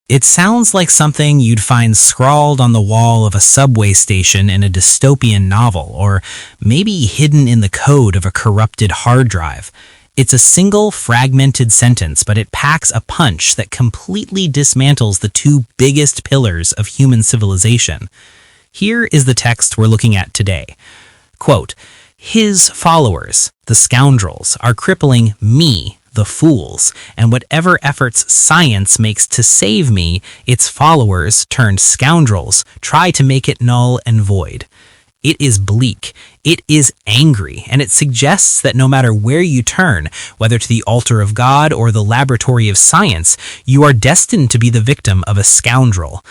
It sounds like something you'd find scrawled on the wall of a subway station in a dystopian novel, or maybe hidden in the code of a corrupted hard drive. It's a single fragmented sentence, but it packs a punch that completely dismantles the two biggest pillars of human civilization. Here is the text we're looking at today. Quote, "His followers, the scoundrels, are crippling me, the fools, and whatever efforts science makes to save me, its followers, turned scoundrels, try to make it null and void." It is bleak, it is angry, and it suggests that no matter where you turn, whether to the altar of God or the laboratory of science, you are destined to be the victim of a scoundrel.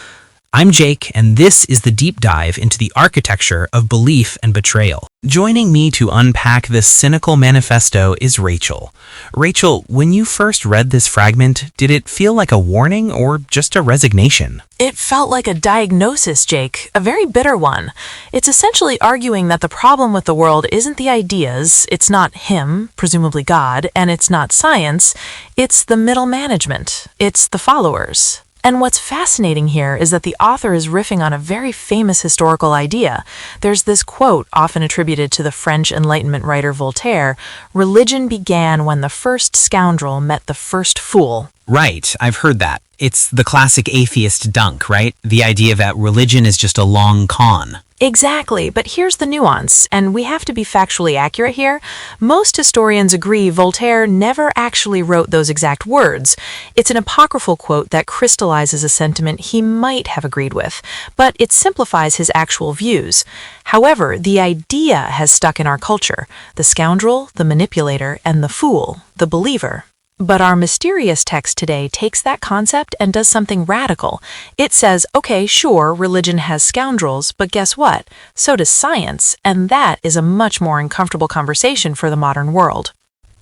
I'm Jake, and this is the deep dive into the architecture of belief and betrayal. Joining me to unpack this cynical manifesto is Rachel. Rachel, when you first read this fragment, did it feel like a warning or just a resignation? It felt like a diagnosis, Jake, a very bitter one. It's essentially arguing that the problem with the world isn't the ideas, it's not him, presumably God, and it's not science, it's the middle management, it's the followers. And what's fascinating here is that the author is riffing on a very famous historical idea. There's this quote often attributed to the French Enlightenment writer Voltaire, "Religion began when the first scoundrel met the first fool." Right, I've heard that. It's the classic atheist dunk, right? The idea that religion is just a long con. Exactly, but here's the nuance, and we have to be factually accurate here. Most historians agree Voltaire never actually wrote those exact words. It's an apocryphal quote that crystallizes a sentiment he might have agreed with, but it simplifies his actual views. However, the idea has stuck in our culture: the scoundrel, the manipulator, and the fool, the believer. But our mysterious text today takes that concept and does something radical. It says, okay, sure, religion has scoundrels, but guess what? So does science, and that is a much more uncomfortable conversation for the modern world.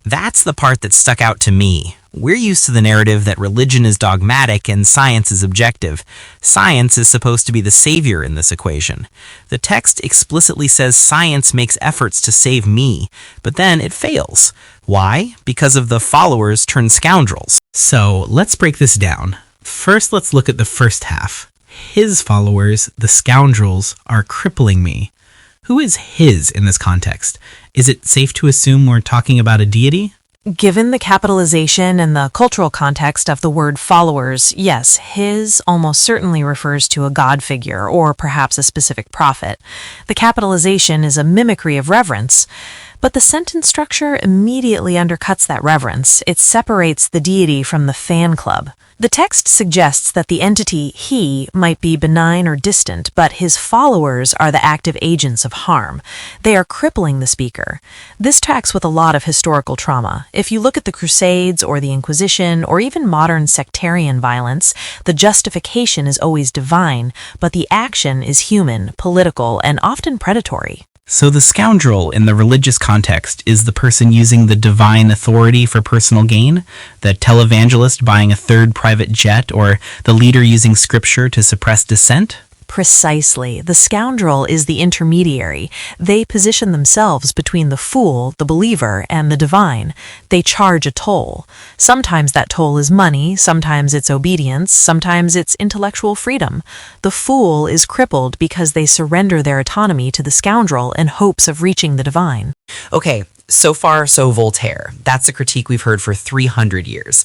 That's the part that stuck out to me. We're used to the narrative that religion is dogmatic and science is objective. Science is supposed to be the savior in this equation. The text explicitly says science makes efforts to save me, but then it fails. Why? Because of the followers turned scoundrels. So let's break this down. First, let's look at the first half. His followers, the scoundrels, are crippling me. Who is his in this context? Is it safe to assume we're talking about a deity? Given the capitalization and the cultural context of the word followers, yes, his almost certainly refers to a god figure or perhaps a specific prophet. The capitalization is a mimicry of reverence, but the sentence structure immediately undercuts that reverence. It separates the deity from the fan club. The text suggests that the entity he might be benign or distant, but his followers are the active agents of harm. They are crippling the speaker. This tracks with a lot of historical trauma. If you look at the Crusades or the Inquisition or even modern sectarian violence, the justification is always divine, but the action is human, political, and often predatory. So the scoundrel in the religious context is the person using the divine authority for personal gain, the televangelist buying a third private jet, or the leader using scripture to suppress dissent? Precisely. The scoundrel is the intermediary. They position themselves between the fool, the believer, and the divine. They charge a toll. Sometimes that toll is money, sometimes it's obedience, sometimes it's intellectual freedom. The fool is crippled because they surrender their autonomy to the scoundrel in hopes of reaching the divine. Okay, so far, so Voltaire. That's a critique we've heard for 300 years.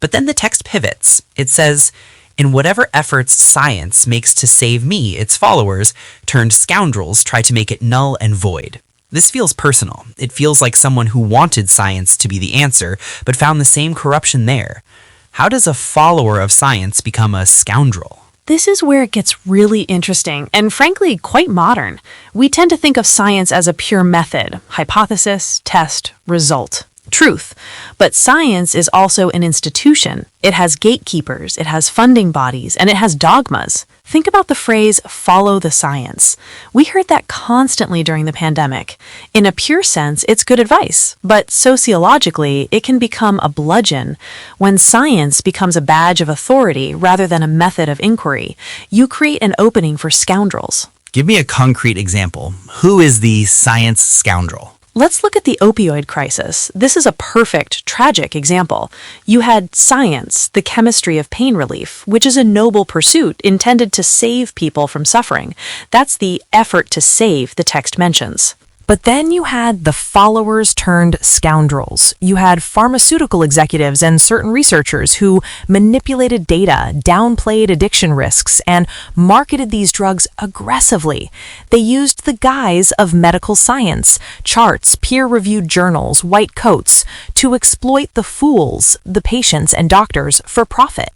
But then the text pivots. It says, "In whatever efforts science makes to save me, its followers, turned scoundrels, try to make it null and void." This feels personal. It feels like someone who wanted science to be the answer, but found the same corruption there. How does a follower of science become a scoundrel? This is where it gets really interesting and frankly quite modern. We tend to think of science as a pure method: hypothesis, test, result. Truth. But science is also an institution. It has gatekeepers, it has funding bodies, and it has dogmas. Think about the phrase, follow the science. We heard that constantly during the pandemic. In a pure sense, it's good advice, but sociologically, it can become a bludgeon. When science becomes a badge of authority rather than a method of inquiry, you create an opening for scoundrels. Give me a concrete example. Who is the science scoundrel? Let's look at the opioid crisis. This is a perfect, tragic example. You had science, the chemistry of pain relief, which is a noble pursuit intended to save people from suffering. That's the effort to save the text mentions. But then you had the followers turned scoundrels. You had pharmaceutical executives and certain researchers who manipulated data, downplayed addiction risks, and marketed these drugs aggressively. They used the guise of medical science, charts, peer-reviewed journals, white coats, to exploit the fools, the patients and doctors, for profit.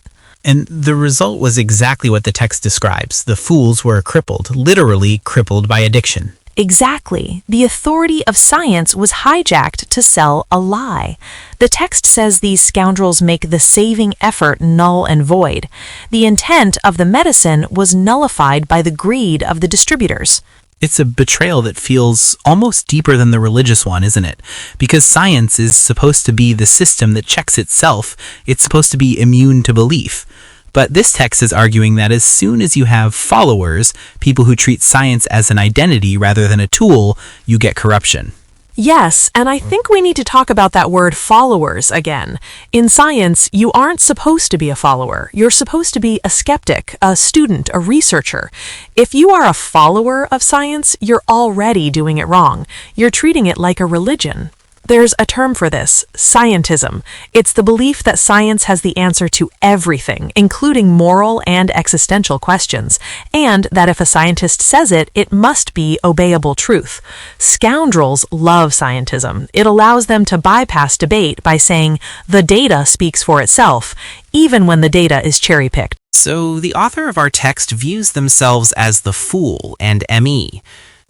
And the result was exactly what the text describes. The fools were crippled, literally crippled by addiction. Exactly. The authority of science was hijacked to sell a lie. The text says these scoundrels make the saving effort null and void. The intent of the medicine was nullified by the greed of the distributors. It's a betrayal that feels almost deeper than the religious one, isn't it? Because science is supposed to be the system that checks itself. It's supposed to be immune to belief. But this text is arguing that as soon as you have followers, people who treat science as an identity rather than a tool, you get corruption. Yes, and I think we need to talk about that word followers again. In science, you aren't supposed to be a follower. You're supposed to be a skeptic, a student, a researcher. If you are a follower of science, you're already doing it wrong. You're treating it like a religion. There's a term for this, scientism. It's the belief that science has the answer to everything, including moral and existential questions, and that if a scientist says it, it must be obeyable truth. Scoundrels love scientism. It allows them to bypass debate by saying, the data speaks for itself, even when the data is cherry-picked. So the author of our text views themselves as the fool and ME.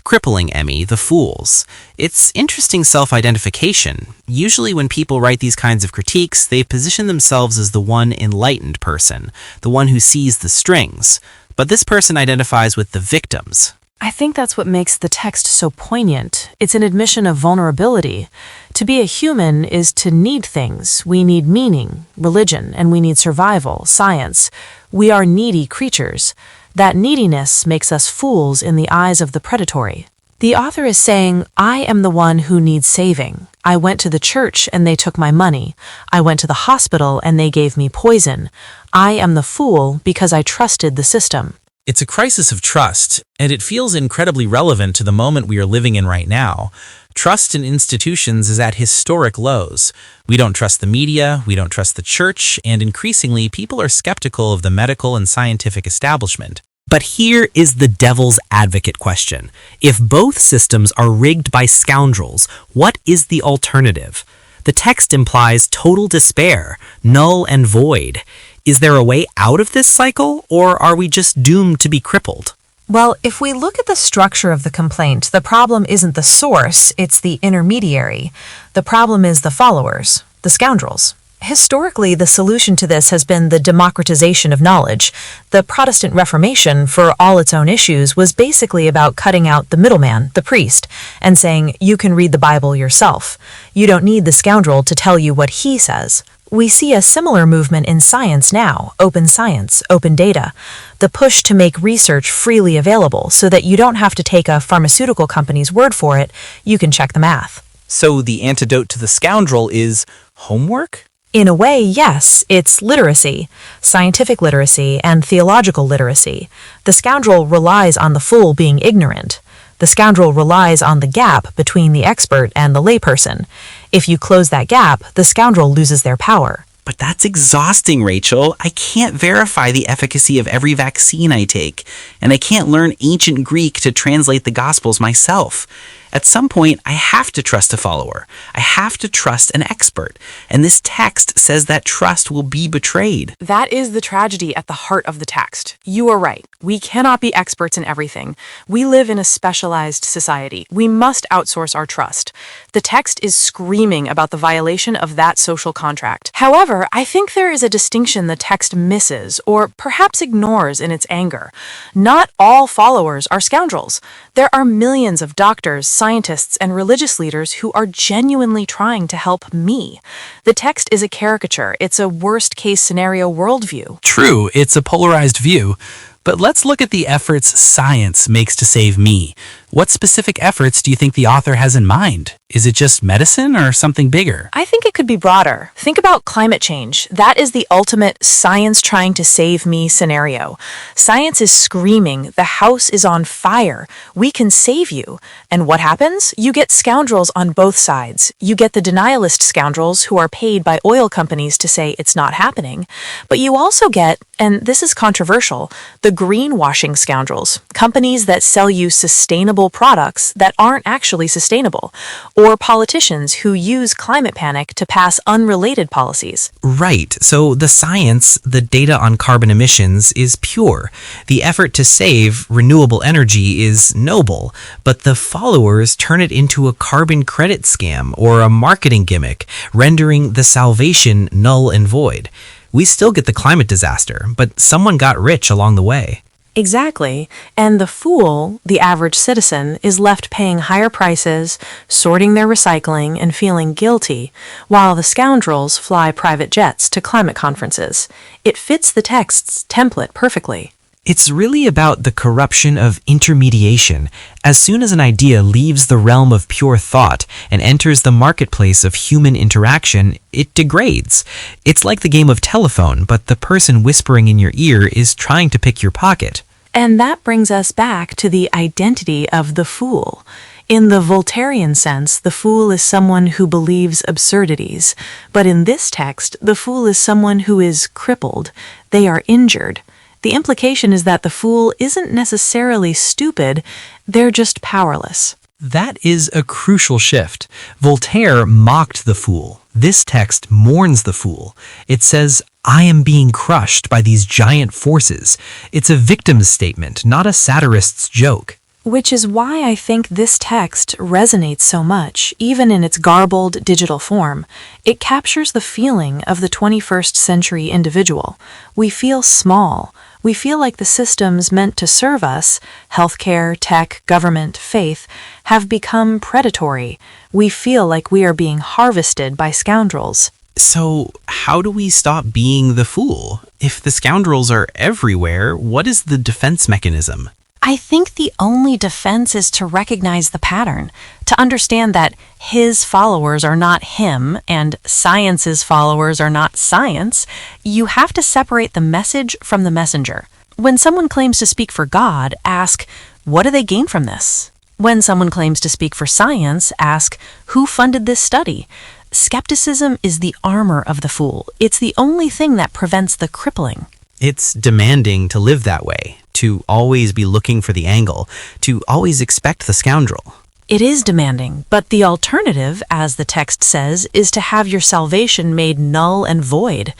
Crippling ME, the fools. It's interesting self-identification. Usually when people write these kinds of critiques, they position themselves as the one enlightened person, the one who sees the strings. But this person identifies with the victims. I think that's what makes the text so poignant. It's an admission of vulnerability. To be a human is to need things. We need meaning, religion, and we need survival, science. We are needy creatures. That neediness makes us fools in the eyes of the predatory. The author is saying, I am the one who needs saving. I went to the church and they took my money. I went to the hospital and they gave me poison. I am the fool because I trusted the system. It's a crisis of trust, and it feels incredibly relevant to the moment we are living in right now. Trust in institutions is at historic lows. We don't trust the media, we don't trust the church, and increasingly people are skeptical of the medical and scientific establishment. But here is the devil's advocate question. If both systems are rigged by scoundrels, what is the alternative? The text implies total despair, null and void. Is there a way out of this cycle, or are we just doomed to be crippled? Well, if we look at the structure of the complaint, the problem isn't the source, it's the intermediary. The problem is the followers, the scoundrels. Historically, the solution to this has been the democratization of knowledge. The Protestant Reformation, for all its own issues, was basically about cutting out the middleman, the priest, and saying, you can read the Bible yourself. You don't need the scoundrel to tell you what he says. We see a similar movement in science now, open science, open data. The push to make research freely available so that you don't have to take a pharmaceutical company's word for it, you can check the math. So the antidote to the scoundrel is homework? In a way, yes, it's literacy, scientific literacy and theological literacy. The scoundrel relies on the fool being ignorant. The scoundrel relies on the gap between the expert and the layperson. If you close that gap, the scoundrel loses their power. But that's exhausting, Rachel. I can't verify the efficacy of every vaccine I take, and I can't learn ancient Greek to translate the Gospels myself. At some point, I have to trust a follower. I have to trust an expert. And this text says that trust will be betrayed. That is the tragedy at the heart of the text. You are right. We cannot be experts in everything. We live in a specialized society. We must outsource our trust. The text is screaming about the violation of that social contract. However, I think there is a distinction the text misses, or perhaps ignores in its anger. Not all followers are scoundrels. There are millions of doctors, scientists, and religious leaders who are genuinely trying to help me. The text is a caricature. It's a worst-case scenario worldview. True, it's a polarized view. But let's look at the efforts science makes to save me. What specific efforts do you think the author has in mind? Is it just medicine or something bigger? I think it could be broader. Think about climate change. That is the ultimate science trying to save me scenario. Science is screaming, the house is on fire. We can save you. And what happens? You get scoundrels on both sides. You get the denialist scoundrels who are paid by oil companies to say it's not happening. But you also get, and this is controversial, the greenwashing scoundrels, companies that sell you sustainable products that aren't actually sustainable, or politicians who use climate panic to pass unrelated policies. Right, so the science, the data on carbon emissions, is pure. The effort to save renewable energy is noble, but the followers turn it into a carbon credit scam or a marketing gimmick, rendering the salvation null and void. We still get the climate disaster, but someone got rich along the way. Exactly. And the fool, the average citizen, is left paying higher prices, sorting their recycling, and feeling guilty, while the scoundrels fly private jets to climate conferences. It fits the text's template perfectly. It's really about the corruption of intermediation. As soon as an idea leaves the realm of pure thought and enters the marketplace of human interaction, it degrades. It's like the game of telephone, but the person whispering in your ear is trying to pick your pocket. And that brings us back to the identity of the fool. In the Voltairean sense, the fool is someone who believes absurdities. But in this text, the fool is someone who is crippled. They are injured. The implication is that the fool isn't necessarily stupid, they're just powerless. That is a crucial shift. Voltaire mocked the fool. This text mourns the fool. It says, I am being crushed by these giant forces. It's a victim's statement, not a satirist's joke. Which is why I think this text resonates so much, even in its garbled digital form. It captures the feeling of the 21st century individual. We feel small. We feel like the systems meant to serve us, healthcare, tech, government, faith, have become predatory. We feel like we are being harvested by scoundrels. So, how do we stop being the fool? If the scoundrels are everywhere, what is the defense mechanism? I think the only defense is to recognize the pattern, to understand that his followers are not him and science's followers are not science. You have to separate the message from the messenger. When someone claims to speak for God, ask, what do they gain from this? When someone claims to speak for science, ask, who funded this study? Skepticism is the armor of the fool. It's the only thing that prevents the crippling. It's demanding to live that way, to always be looking for the angle, to always expect the scoundrel. It is demanding, but the alternative, as the text says, is to have your salvation made null and void.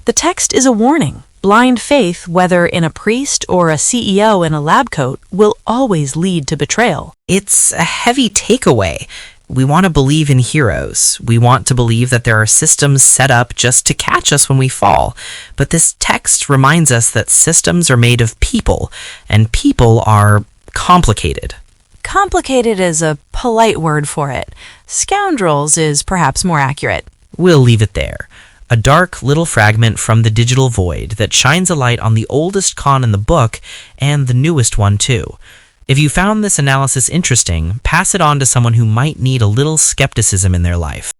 The text is a warning. Blind faith, whether in a priest or a CEO in a lab coat, will always lead to betrayal. It's a heavy takeaway. We want to believe in heroes. We want to believe that there are systems set up just to catch us when we fall. But this text reminds us that systems are made of people, and people are complicated. Complicated is a polite word for it. Scoundrels is perhaps more accurate. We'll leave it there. A dark little fragment from the digital void that shines a light on the oldest con in the book and the newest one too. If you found this analysis interesting, pass it on to someone who might need a little skepticism in their life.